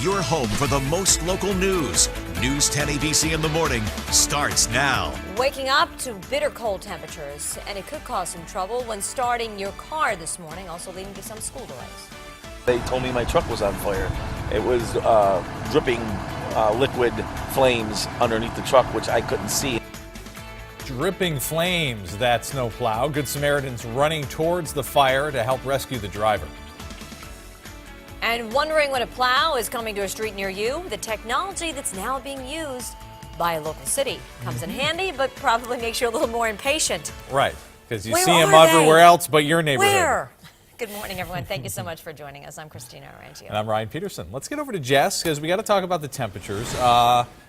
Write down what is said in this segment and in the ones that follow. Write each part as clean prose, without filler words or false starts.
your home for the most local news. News 10 ABC in the morning starts now. Waking up to bitter cold temperatures, and it could cause some trouble when starting your car this morning, also leading to some school delays. They told me my truck was on fire. It was dripping liquid flames underneath the truck, which I couldn't see. Dripping flames, that snowplow. Good Samaritans running towards the fire to help rescue the driver. And wondering when a plow is coming to a street near you? The technology that's now being used by a local city comes in handy, but probably makes you a little more impatient. Right, because you Where see them are they? everywhere else but your neighborhood. Where? Good morning, everyone. Thank you so much for joining us. I'm Christina Arangio. And I'm Ryan Peterson. Let's get over to Jess, because we got to talk about the temperatures.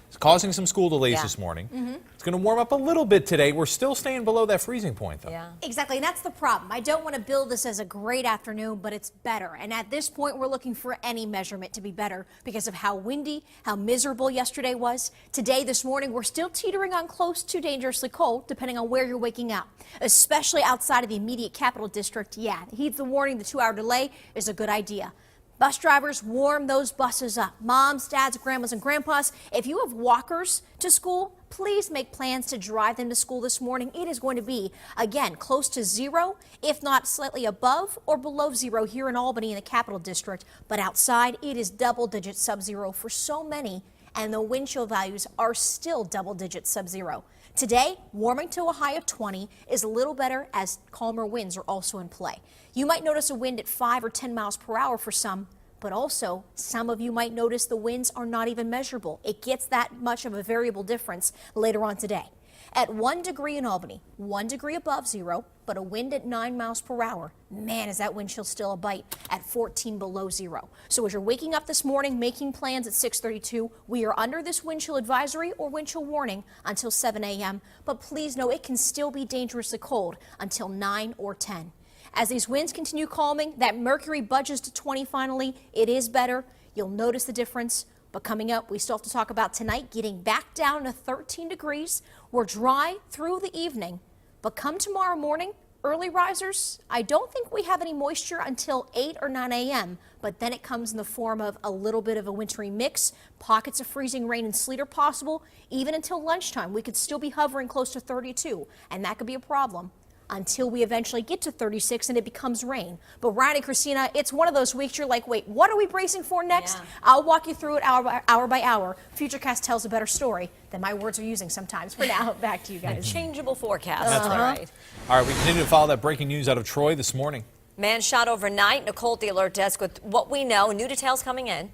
It's causing some school delays this morning. It's going to warm up a little bit today. We're still staying below that freezing point, though. Yeah. Exactly, and that's the problem. I don't want to build this as a great afternoon, but it's better. And at this point, we're looking for any measurement to be better because of how windy, how miserable yesterday was. Today, this morning, we're still teetering on close to dangerously cold, depending on where you're waking up, especially outside of the immediate capital district. Yeah, heed the warning, the 2-hour delay is a good idea. Bus drivers, warm those buses up. Moms, dads, grandmas, and grandpas, if you have walkers to school, please make plans to drive them to school this morning. It is going to be, again, close to zero, if not slightly above or below zero here in Albany in the Capital District. But outside, it is double-digit sub-zero for so many, and the wind chill values are still double-digit sub-zero. Today, warming to a high of 20 is a little better as calmer winds are also in play. You might notice a wind at 5 or 10 miles per hour for some, but also some of you might notice the winds are not even measurable. It gets that much of a variable difference later on today. At 1 degree in Albany, 1 degree above zero, but a wind at 9 miles per hour. Man, is that wind chill still a bite at 14 below zero. So as you're waking up this morning, making plans at 6:32, we are under this wind chill advisory or wind chill warning until 7 a.m. But please know it can still be dangerously cold until 9 or 10. As these winds continue calming, that mercury budges to 20 finally. It is better. You'll notice the difference. But coming up, we still have to talk about tonight getting back down to 13 degrees. We're dry through the evening. But come tomorrow morning, early risers, I don't think we have any moisture until 8 or 9 a.m. But then it comes in the form of a little bit of a wintry mix. Pockets of freezing rain and sleet are possible. Even until lunchtime, we could still be hovering close to 32, and that could be a problem until we eventually get to 36 and it becomes rain. But Ryan and Christina, it's one of those weeks you're like, wait, what are we bracing for next? Yeah. I'll walk you through it hour by hour. Futurecast tells a better story than my words are using sometimes. For now, back to you guys. Changeable forecast. That's right. All right, we continue to follow that breaking news out of Troy this morning. Man shot overnight. Nicole at the alert desk with what we know. New details coming in.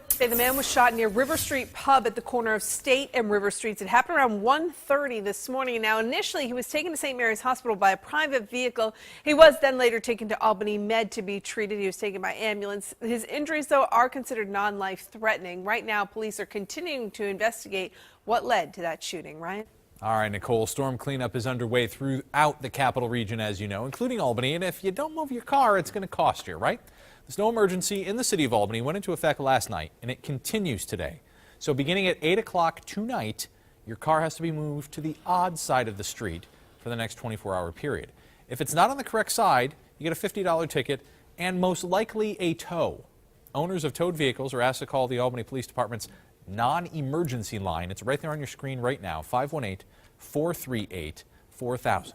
Say the man was shot near River Street Pub at the corner of State and River Streets. It happened around 1:30 this morning. Now, initially, he was taken to St. Mary's Hospital by a private vehicle. He was then later taken to Albany Med to be treated. He was taken by ambulance. His injuries, though, are considered non-life threatening. Right now, police are continuing to investigate what led to that shooting. Ryan? All right, Nicole, storm cleanup is underway throughout the capital region, as you know, including Albany. And if you don't move your car, it's going to cost you, right? The snow emergency in the city of Albany went into effect last night, and it continues today. So beginning at 8 o'clock tonight, your car has to be moved to the odd side of the street for the next 24-hour period. If it's not on the correct side, you get a $50 ticket and most likely a tow. Owners of towed vehicles are asked to call the Albany Police Department's non-emergency line. It's right there on your screen right now, 518-438-4000.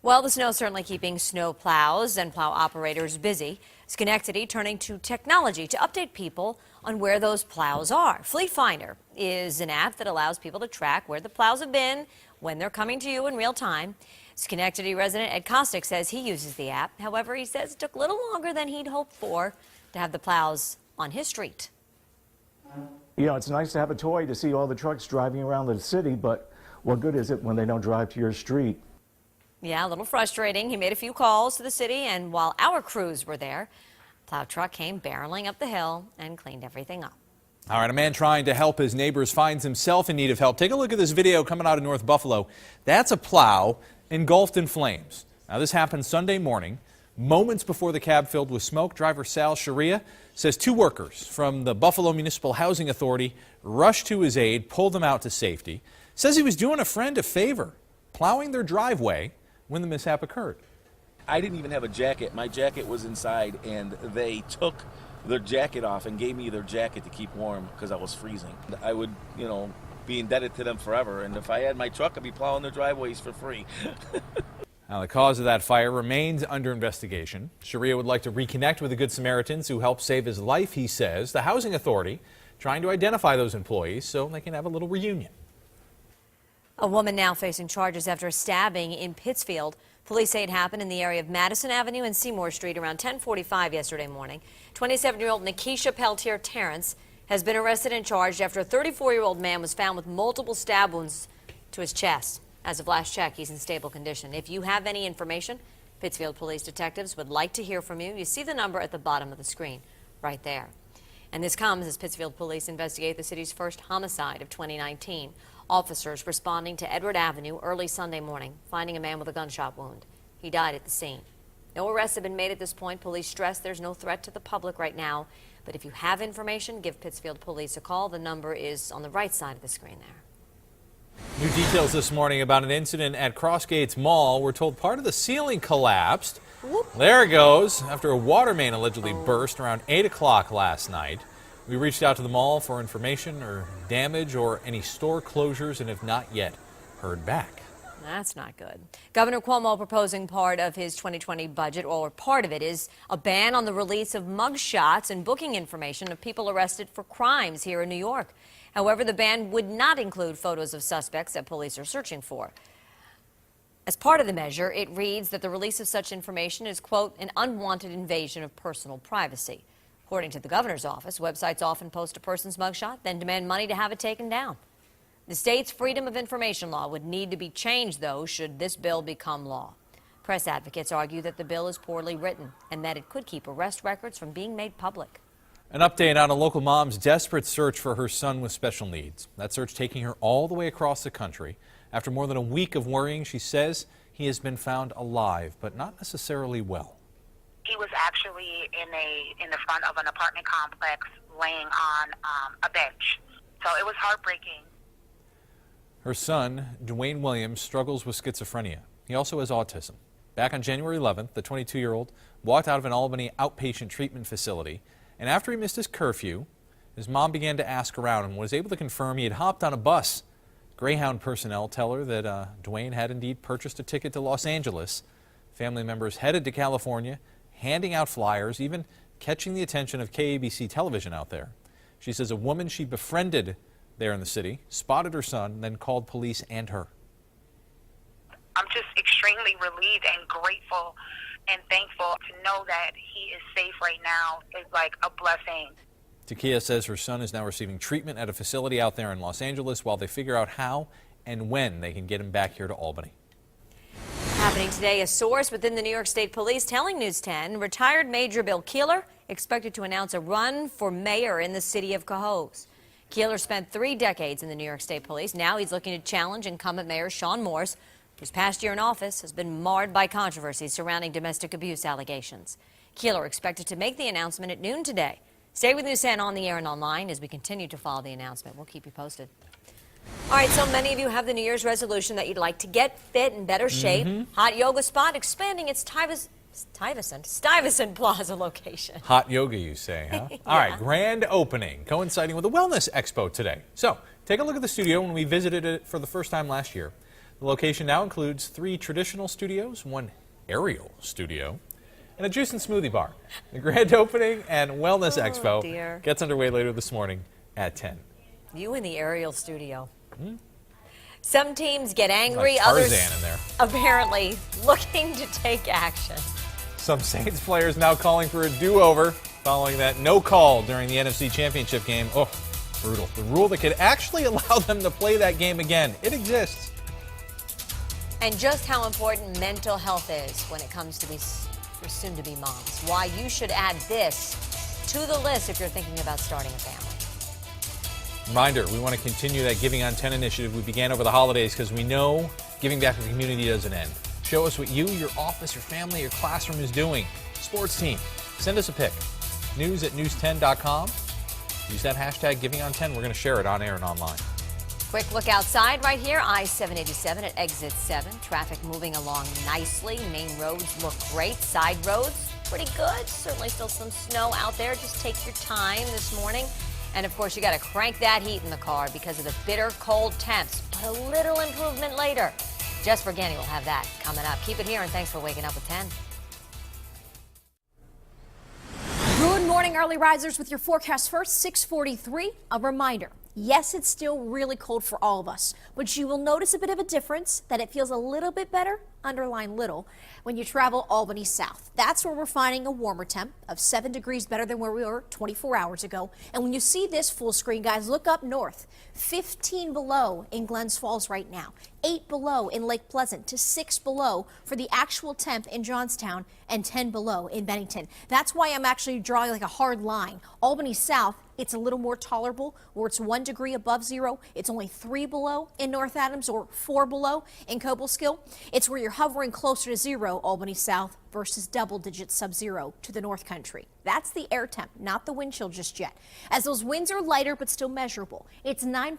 Well, the snow is certainly keeping snow plows and plow operators busy. Schenectady turning to technology to update people on where those plows are. Fleet Finder is an app that allows people to track where the plows have been when they're coming to you in real time. Schenectady resident Ed Kostick says he uses the app. However, he says it took a little longer than he'd hoped for to have the plows on his street. You know, it's nice to have a toy to see all the trucks driving around the city, but what good is it when they don't drive to your street? Yeah, a little frustrating. He made a few calls to the city, and while our crews were there, plow truck came barreling up the hill and cleaned everything up. All right, a man trying to help his neighbors finds himself in need of help. Take a look at this video coming out of North Buffalo. That's a plow engulfed in flames. Now, this happened Sunday morning. Moments before the cab filled with smoke, driver Sal Sharia says 2 workers from the Buffalo Municipal Housing Authority rushed to his aid, pulled them out to safety. Says he was doing a friend a favor, plowing their driveway when the mishap occurred. I didn't even have a jacket. My jacket was inside, and they took their jacket off and gave me their jacket to keep warm because I was freezing. I would, be indebted to them forever. And if I had my truck, I'd be plowing their driveways for free. Now, the cause of that fire remains under investigation. Sharia would like to reconnect with the Good Samaritans who helped save his life, he says. The Housing Authority trying to identify those employees so they can have a little reunion. A woman now facing charges after a stabbing in Pittsfield. Police say it happened in the area of Madison Avenue and Seymour Street around 10:45 yesterday morning. 27-year-old Nikisha Peltier Terrence has been arrested and charged after a 34-year-old man was found with multiple stab wounds to his chest. As of last check, he's in stable condition. If you have any information, Pittsfield police detectives would like to hear from you. You see the number at the bottom of the screen right there. And this comes as Pittsfield police investigate the city's first homicide of 2019. Officers responding to Edward Avenue early Sunday morning, finding a man with a gunshot wound. He died at the scene. No arrests have been made at this point. Police stress there's no threat to the public right now. But if you have information, give Pittsfield police a call. The number is on the right side of the screen there. New details this morning about an incident at Crossgates Mall. We're told part of the ceiling collapsed. Whoop. There it goes, after a water main allegedly burst around 8 o'clock last night. We reached out to the mall for information or damage or any store closures and have not yet heard back. That's not good. Governor Cuomo proposing part of his 2020 budget, or part of it, is a ban on the release of mugshots and booking information of people arrested for crimes here in New York. However, the ban would not include photos of suspects that police are searching for. As part of the measure, it reads that the release of such information is, quote, an unwanted invasion of personal privacy. According to the governor's office, websites often post a person's mugshot, then demand money to have it taken down. The state's Freedom of Information law would need to be changed, though, should this bill become law. Press advocates argue that the bill is poorly written and that it could keep arrest records from being made public. An update on a local mom's desperate search for her son with special needs. That search taking her all the way across the country. After more than a week of worrying, she says he has been found alive, but not necessarily well. He was actually in the front of an apartment complex laying on a bench. So it was heartbreaking. Her son, Dwayne Williams, struggles with schizophrenia. He also has autism. Back on January 11th, the 22-year-old walked out of an Albany outpatient treatment facility, and after he missed his curfew, his mom began to ask around and was able to confirm he had hopped on a bus. Greyhound personnel tell her that Dwayne had indeed purchased a ticket to Los Angeles. Family members headed to California, handing out flyers, even catching the attention of KABC television out there. She says a woman she befriended there in the city spotted her son, then called police and her. I'm just extremely relieved and grateful and thankful to know that he is safe right now is like a blessing. Takia says her son is now receiving treatment at a facility out there in Los Angeles while they figure out how and when they can get him back here to Albany. Happening today, a source within the New York State Police telling News 10 retired Major Bill Keeler expected to announce a run for mayor in the city of Cohoes. Keeler spent 3 decades in the New York State Police. Now he's looking to challenge incumbent Mayor Shawn Morse, whose past year in office has been marred by controversies surrounding domestic abuse allegations. Keeler expected to make the announcement at noon today. Stay with News 10 on the air and online as we continue to follow the announcement. We'll keep you posted. All right, so many of you have the New Year's resolution that you'd like to get fit in better shape. Hot Yoga Spot expanding its Stuyvesant Plaza location. Hot yoga, you say, huh? Yeah. All right, grand opening coinciding with the Wellness Expo today. So take a look at the studio when we visited it for the first time last year. The location now includes 3 traditional studios, 1 aerial studio, and a juice and smoothie bar. The grand opening and Wellness Expo dear. gets underway later this morning at 10. You in the aerial studio. Some teams get angry, Like Tarzan others in there. apparently looking to take action. Some Saints players now calling for a do-over following that no call during the NFC Championship game. Oh, brutal. The rule that could actually allow them to play that game again. It exists. And just how important mental health is when it comes to these soon-to-be moms. Why you should add this to the list if you're thinking about starting a family. Reminder, we want to continue that Giving on 10 initiative we began over the holidays because we know giving back to the community doesn't end. Show us what you, your office, your family, your classroom is doing. Sports team, send us a pic. news@news10.com. Use that hashtag Giving on 10. We're going to share it on air and online. Quick look outside right here, I-787 at exit 7. Traffic moving along nicely. Main roads look great. Side roads pretty good. Certainly still some snow out there. Just take your time this morning. And of course, you got to crank that heat in the car because of the bitter cold temps. But a little improvement later. Jess Vergani will have that coming up. Keep it here, and thanks for waking up with 10. Good morning, early risers, with your forecast first, 6:43. A reminder. Yes, it's still really cold for all of us, but you will notice a bit of a difference, that it feels a little bit better, underline little, when you travel Albany south. That's where we're finding a warmer temp of 7 degrees better than where we were 24 hours ago. And when you see this full screen, guys, look up north. 15 below in Glens Falls right now, 8 below in Lake Pleasant, to 6 below for the actual temp in Johnstown, and 10 below in Bennington. That's why I'm actually drawing like a hard line. Albany south, it's a little more tolerable, where it's 1 degree above zero. It's only 3 below in North Adams, or 4 below in Cobleskill. It's where you're hovering closer to zero, Albany south, versus double digit sub-zero to the North Country. That's the air temp, not the wind chill just yet, as those winds are lighter but still measurable. It's 9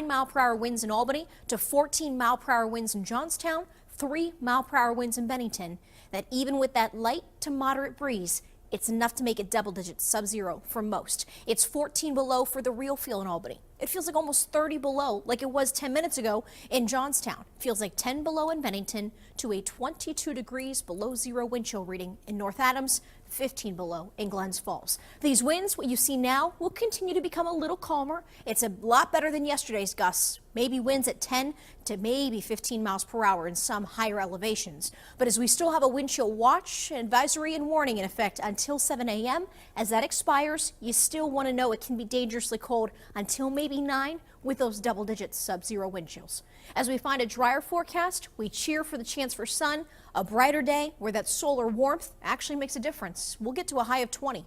mile per hour winds in Albany to 14 mile per hour winds in Johnstown, 3 mile per hour winds in Bennington. That even with that light to moderate breeze, it's enough to make it double digits sub-zero for most. It's 14 below for the real feel in Albany. It feels like almost 30 below, like it was 10 minutes ago in Johnstown. Feels like 10 below in Bennington, to a 22 degrees below zero wind chill reading in North Adams, 15 below in Glens Falls. These winds, what you see now, will continue to become a little calmer. It's a lot better than yesterday's gusts. Maybe winds at 10 to maybe 15 miles per hour in some higher elevations. But as we still have a wind chill watch, advisory, and warning in effect until 7 a.m., as that expires, you still want to know it can be dangerously cold until maybe 9 with those double digit sub-zero wind chills. As we find a drier forecast, we cheer for the chance for sun, a brighter day where that solar warmth actually makes a difference. We'll get to a high of 20.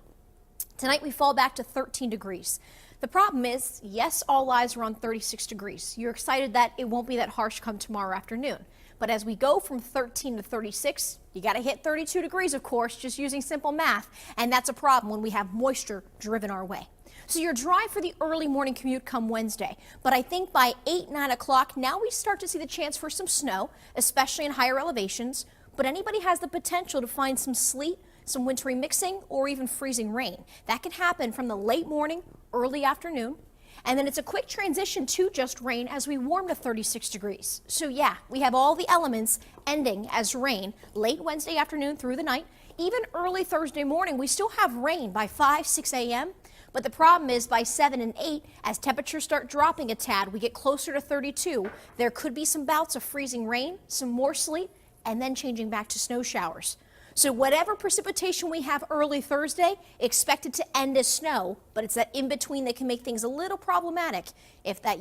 Tonight we fall back to 13 degrees. The problem is, yes, all eyes are on 36 degrees. You're excited that it won't be that harsh come tomorrow afternoon. But as we go from 13 to 36, you got to hit 32 degrees, of course, just using simple math. And that's a problem when we have moisture driven our way. So you're dry for the early morning commute come Wednesday. But I think by 8, 9 o'clock, now we start to see the chance for some snow, especially in higher elevations. But anybody has the potential to find some sleet, some wintry mixing, or even freezing rain. That can happen from the late morning, early afternoon. And then it's a quick transition to just rain as we warm to 36 degrees. So yeah, we have all the elements ending as rain late Wednesday afternoon through the night. Even early Thursday morning, we still have rain by 5, 6 a.m. But the problem is by 7 and 8, as temperatures start dropping a tad, we get closer to 32. There could be some bouts of freezing rain, some more sleet, and then changing back to snow showers. So whatever precipitation we have early Thursday, expect it to end as snow, but it's that in-between that can make things a little problematic. If that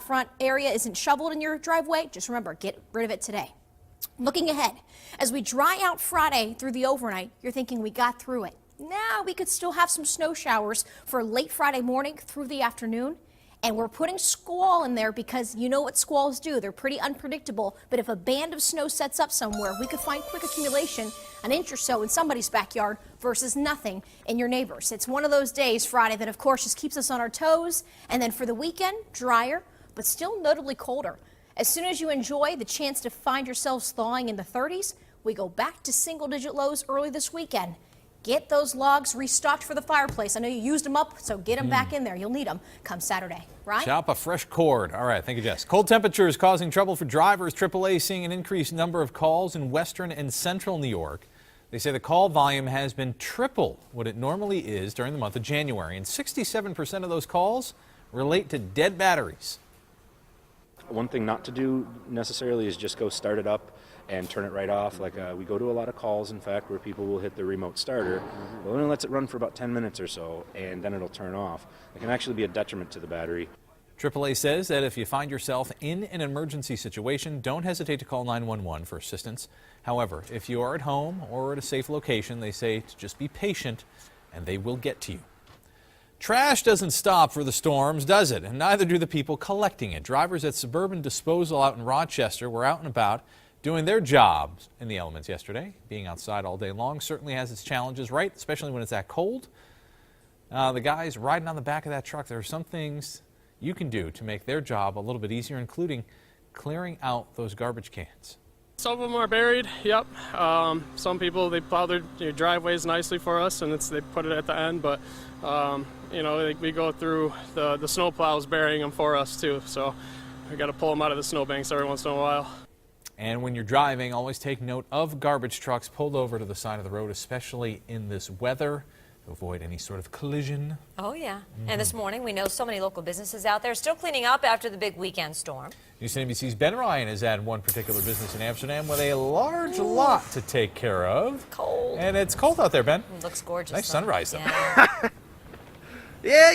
front area isn't shoveled in your driveway, just remember, get rid of it today. Looking ahead, as we dry out Friday through the overnight, you're thinking we got through it. Now we could still have some snow showers for late Friday morning through the afternoon. And we're putting squall in there because you know what squalls do. They're pretty unpredictable. But if a band of snow sets up somewhere, we could find quick accumulation, an inch or so in somebody's backyard versus nothing in your neighbor's. It's one of those days, Friday, that of course just keeps us on our toes. And then for the weekend, drier, but still notably colder. As soon as you enjoy the chance to find yourselves thawing in the 30s, we go back to single-digit lows early this weekend. Get those logs restocked for the fireplace. I know you used them up, so get them back in there. You'll need them come Saturday, right? Shop a fresh cord. All right, thank you, Jess. Cold temperatures causing trouble for drivers. AAA seeing an increased number of calls in western and central New York. They say the call volume has been triple what it normally is during the month of January, and 67% of those calls relate to dead batteries. One thing not to do necessarily is just go start it up and turn it right off. Like we go to a lot of calls, in fact, where people will hit the remote starter. It only lets it run for about 10 minutes or so, and then it'll turn off. It can actually be a detriment to the battery. AAA says that if you find yourself in an emergency situation, don't hesitate to call 911 for assistance. However, if you are at home or at a safe location, they say to just be patient and they will get to you. Trash doesn't stop for the storms, does it? And neither do the people collecting it. Drivers at Suburban Disposal out in Rochester were out and about doing their jobs in the elements yesterday. Being outside all day long certainly has its challenges, right? Especially when it's that cold. The guys riding on the back of that truck, there are some things you can do to make their job a little bit easier, including clearing out those garbage cans. Some of them are buried, yep. Some people, they plow their driveways nicely for us, and they put it at the end, but we go through the snow plows burying them for us too, so we got to pull them out of the snowbanks every once in a while. And when you're driving, always take note of garbage trucks pulled over to the side of the road, especially in this weather, to avoid any sort of collision. Oh, yeah. And this morning, we know so many local businesses out there still cleaning up after the big weekend storm. News 10 ABC's Ben Ryan is at one particular business in Amsterdam with a large lot to take care of. Cold. And it's cold out there, Ben. It looks gorgeous. Nice sunrise, though. Yeah. Yeah,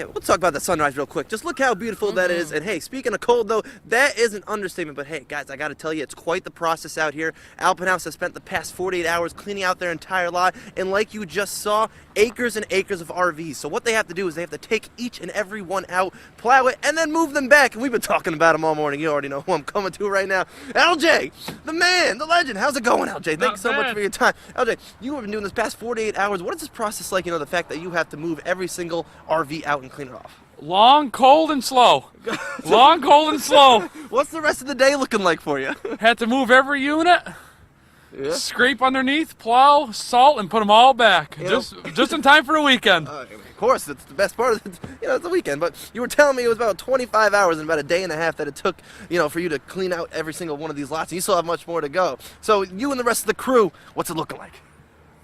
we'll talk about the sunrise real quick. Just look how beautiful that is. And hey, speaking of cold, though, that is an understatement. But hey, guys, I got to tell you, it's quite the process out here. Alpenhaus has spent the past 48 hours cleaning out their entire lot. And like you just saw, acres and acres of RVs. So what they have to do is they have to take each and every one out, plow it, and then move them back. And we've been talking about them all morning. You already know who I'm coming to right now. LJ, the man, the legend. How's it going, LJ? Thanks so much for your time. LJ, you have been doing this past 48 hours. What is this process like? The fact that you have to move every single RV out and clean it off. Long, cold, and slow. Long, cold, and slow. What's the rest of the day looking like for you? Had to move every unit, scrape underneath, plow, salt, and put them all back. Just in time for the weekend. Of course, it's the best part of it. It's the weekend. But you were telling me it was about 25 hours and about a day and a half that it took, for you to clean out every single one of these lots. And you still have much more to go. So you and the rest of the crew, what's it looking like?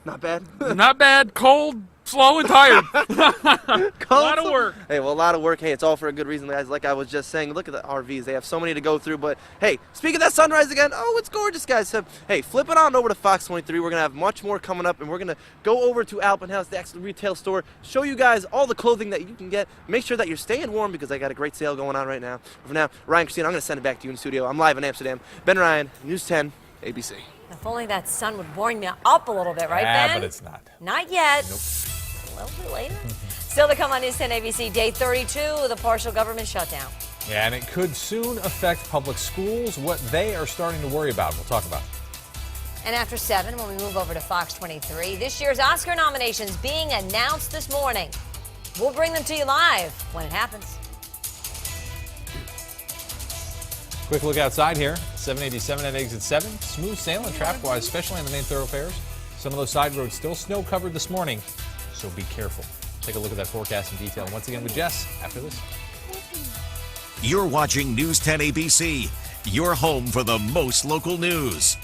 Not bad? Not bad. Cold, slow, and tired. A lot of work. Hey, well, a lot of work. Hey, it's all for a good reason, guys. Like I was just saying, look at the RVs. They have so many to go through. But, hey, speaking of that sunrise again, oh, it's gorgeous, guys. So, hey, flip it on over to Fox 23. We're going to have much more coming up, and we're going to go over to Alpenhaus, the actual retail store, show you guys all the clothing that you can get. Make sure that you're staying warm because I got a great sale going on right now. For now, Ryan, Christina, I'm going to send it back to you in the studio. I'm live in Amsterdam. Ben Ryan, News 10, ABC. If only that sun would warm you up a little bit, right, Ben? But it's not. Not yet. Nope. A little bit later. Still to come on News 10 ABC, day 32 of the partial government shutdown. Yeah, and it could soon affect public schools, what they are starting to worry about. We'll talk about it. And after 7, when we move over to Fox 23, this year's Oscar nominations being announced this morning. We'll bring them to you live when it happens. Quick look outside here. 787 at exit 7. Smooth sailing traffic-wise, especially on the main thoroughfares. Some of those side roads still snow covered this morning, so be careful. Take a look at that forecast in detail. And once again with Jess after this. You're watching News 10 ABC, your home for the most local news.